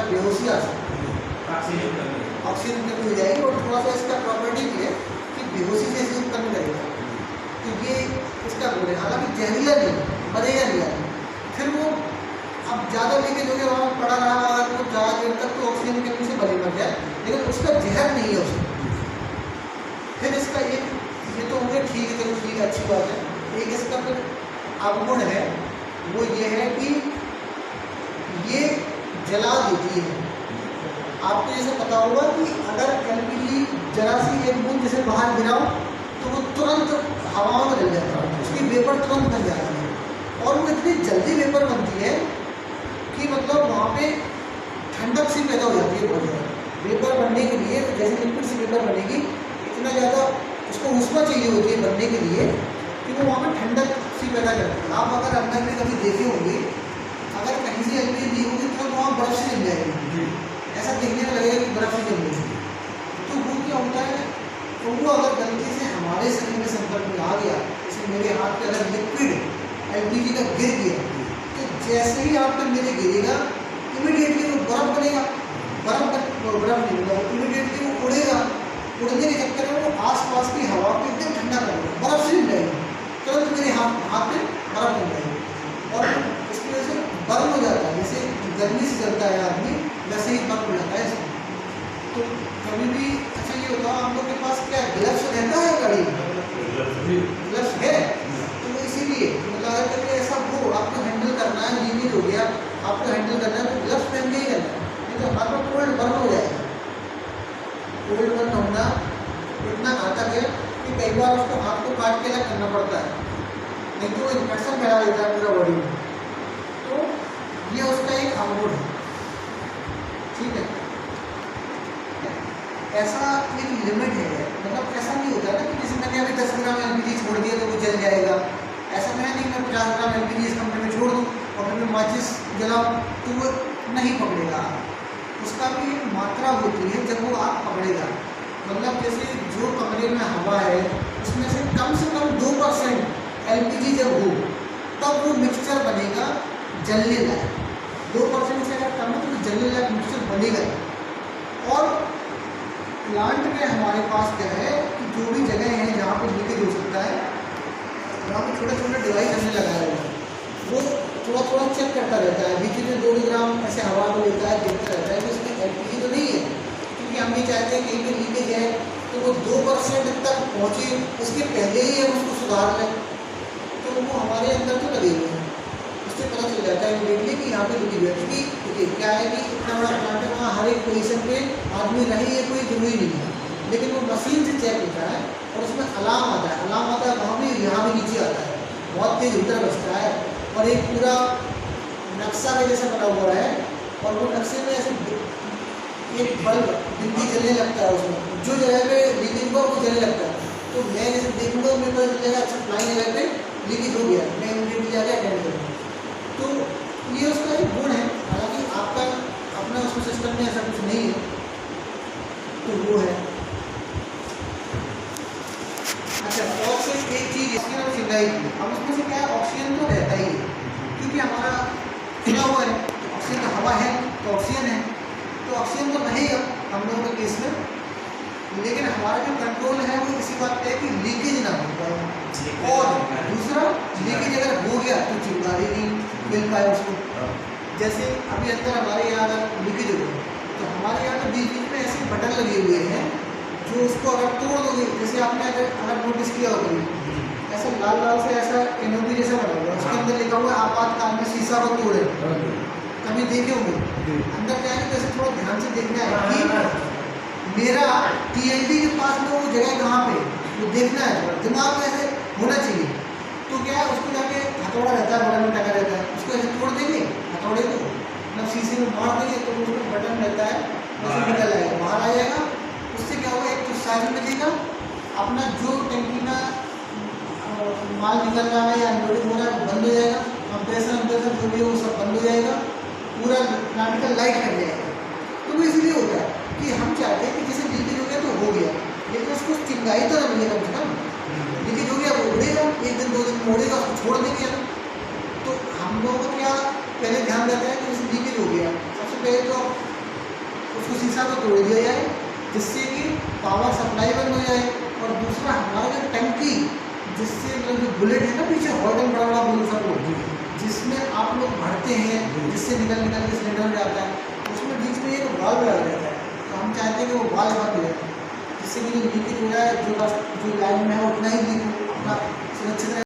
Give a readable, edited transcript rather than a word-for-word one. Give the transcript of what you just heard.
अंदर बेहोशी आ सकती है, ऑक्सीजन की कमी हो जाएगी। और थोड़ा सा इसका प्रॉपर्टी भी है कि बेहोशी जैसे उत्पन्न करेगा, तो ये इसका गुण है। हालांकि जहरीला नहीं, मरेगा नहीं आदमी। फिर वो अब ज़्यादा लीकेज हो गया, वहाँ पड़ा रहा अगर वो ज़्यादा देर तक, तो ऑक्सीजन की कमी से भले मर जाए, लेकिन उसका जहर नहीं है उसमें। फिर इसका एक, ये तो होंगे ठीक है, चलो ठीक है, अच्छी बात है। एक इसका फिर अवगुण है, वो ये है कि ये जला देती है। आपको जैसे पता होगा कि अगर एलपीजी जरा सी एक बूंद जैसे बाहर गिराओ तो वो तुरंत हवा में जल जाता है, उसकी वेपर तुरंत बन जाती है। और वो इतनी जल्दी वेपर बनती है कि मतलब वहाँ पे ठंडक सी पैदा हो जाती है बहुत ज़्यादा। वेपर बनने के लिए जैसे लिक्विड सी वेपर बनेगी, इतना ज़्यादा उसको ऊष्मा चाहिए होती है बनने के लिए कि वो वहाँ पर ठंडक सी पैदा करती है। आप अगर अंदर में कभी देखे होंगे, अगर कहीं से एलपीजी दी होगी तो वहाँ बर्फ से जम जाएगी, ऐसा देखने में लगेगा कि बर्फ से जम गई। तो वो क्या होता है, तो वो अगर गलती से हमारे शरीर में संपर्क में आ गया, जैसे मेरे हाथ पे अगर लिक्विड एलपीजी का गिर गया, तो जैसे ही आप पर मेरे गिरेगा, इमीडिएटली वो बर्फ बनेगा, बर्फ नहीं होगा, इमीडिएटली वो उड़ेगा। उड़ने के चक्कर में वो आसपास की हवा को एकदम ठंडा कर देगा, बर्फ से मिल जाएगी, तुरंत मेरे हाथ पे बर्फ बन जाएगी। और इसकी वजह से बर्न हो जाता है, जैसे गर्मी से जलता है आदमी, वैसे ही बर्न हो जाता है इसमें। तो कभी भी अच्छा ये होता है, हम लोग के पास क्या ग्लव्स रहता है गाड़ी में, ग्लव्स है, तो वो इसीलिए मतलब अगर कभी ऐसा हो आपको हैंडल करना है, लीकेज हो गया, आपको हैंडल करना है, तो ग्लव्स पहन के ही करना है, नहीं तो हाथ में कोल्ड बर्न हो जाएगा। कोल्ड बर्न होना इतना घातक है कि कई बार उसको हाथ को काट के अलग करना पड़ता है, नहीं तो वो इन्फेक्शन फैला देता है पूरा बॉडी में। तो ये उसका एक अवगुण है, ठीक है। ऐसा एक लिमिट है, मतलब ऐसा नहीं होता है ना कि जैसे मैंने अभी 10 ग्राम एलपीजी छोड़ दिया तो वो जल जाएगा, ऐसा मैं नहीं, मैं 50 ग्राम एलपीजी इस कमरे में छोड़ दूँ और फिर मैं माचिस जलाऊँ तो वो नहीं पकड़ेगा। उसका भी एक मात्रा होती है जब वो आग पकड़ेगा, मतलब जैसे जो कमरे में हवा है उसमें से कम 2% एलपीजी जब हो तब वो मिक्सचर बनेगा जलने लायक। 2% से अगर कम है तो जलने लायक मिक्सचर बनेगा। और प्लांट में हमारे पास क्या है कि जो भी जगह है जहाँ पर लीकेज हो सकता है, वहाँ पर छोटा छोटा डिवाइस हमने लगाया हुआ है, वो थोड़ा थोड़ा चेक करता रहता है, बीच में 2 ग्राम ऐसे हवा को लेता है, देखता रहता है कि इसमें एलपीजी तो नहीं है, क्योंकि हम ये चाहते हैं कहीं पर लीकेज है तो वो 2% तक पहुँचे, उसके पहले ही हम उसको सुधार लें। तो वो हमारे अंदर तो लगे हुए हैं, उससे पता चल जाता है इमीडिएटली कि यहाँ पे लीकेज है। क्योंकि देखिए क्या है कि इतना बड़ा प्लांट है, वहाँ हर एक पोजीशन पे आदमी रहे ये कोई जरूरी नहीं है, लेकिन वो मशीन से चेक होता है और उसमें अलार्म आता है, वहाँ भी यहाँ भी नीचे आता है, बहुत तेज हीटर बजता है और एक पूरा नक्शा के जैसा बना हुआ है, और वो नक्शे में ऐसे एक बल्ब बिंदी जलने लगता है, उसमें जो जगह पे लीकेज हुआ वो जलने लगता है। तो मैं जैसे देखूंगा मेरे को पता चलेगा अच्छा फ्लाई जगह पे लीकेज हो गया, मैं इमीडिएटली जाकर अटेंड करूँगा। तो ये उसका एक गुण है, हालांकि आपका अपना उसमें सिस्टम में ऐसा कुछ नहीं है, तो वो है। अच्छा, और सिर्फ एक चीज़ इसकी हम सिंगाई की, अब उसमें से क्या है, ऑक्सीजन तो रहता ही है, क्योंकि हमारा खुला हुआ है, ऑक्सीजन का हवा है तो ऑक्सीजन है, तो ऑक्सीजन तो रहेगा हम लोगों के केस में। लेकिन हमारा जो कंट्रोल है वो इसी बात पे है कि लीकेज ना हो पाए, और दूसरा लीकेज अगर हो गया तो चिंगारी नहीं मिल पाए उसको। जैसे अभी अंदर हमारे यहाँ अगर लीकेज हो गया तो हमारे यहाँ तो बीच बीच में ऐसे बटन लगे हुए हैं जो उसको अगर तोड़ दोगे, जैसे आपने अगर नोटिस किया हो कभी, ऐसा लाल लाल से ऐसा एनओबी जैसा बना हुआ है, उसके अंदर लिखा हुआ है आपातकाल में शीशा को तोड़े, कभी देखे होंगे। अंदर क्या है, जैसे थोड़ा ध्यान से देखना है कि मेरा टीएलडी के पास में वो जगह कहाँ पे, वो देखना है, दिमाग में ऐसे होना चाहिए। तो क्या है, उसको जाके हथौड़ा रहता है, बगल में टका रहता है, उसको ऐसे तोड़ देंगे हथौड़े को, मतलब शीशे में मार देंगे तो उसमें बटन रहता है, वैसे निकल आएगा, बाहर आ जाएगा। उससे क्या होगा, एक तो साइज बचेगा, अपना जो टंकी में माल निकल रहा है या अनलोडिंग हो रहा है वो बंद हो जाएगा, कंप्रेसर जो भी है वो सब बंद हो जाएगा, पूरा प्लांट का लाइट कट जाएगा। तो वो इसलिए होता है कि हम चाहते हैं कि जैसे लीकेज हो गया तो हो गया, लेकिन उसको चिंगाई तो ना मिले कम से कम। लीकेज हो गया वो उड़ेगा, 1 दिन 2 दिन में उड़ेगा, उसको छोड़ देंगे। तो हम लोगों को क्या पहले ध्यान देता है कि जैसे लीकेज हो गया, सबसे पहले तो शीशा को तोड़ दिया जाए जिससे कि पावर सप्लाई बंद हो जाए। और दूसरा हमारा जो टंकी, जिससे मतलब जो बुलेट है ना पीछे हॉर्डन बड़ा बड़ा बोल सब लोग, जिसमें आप लोग भरते हैं, जिससे निकल के सिलेंडर में जाता है, उसमें बीच में एक वाल्व लगा रहता है। तो हम चाहते हैं कि वो वाल्व बंद हो जाए जिससे कि लीकेज हो जाए, जो लाइन में है उतना ही लीक हो, अपना सुरक्षित रहे।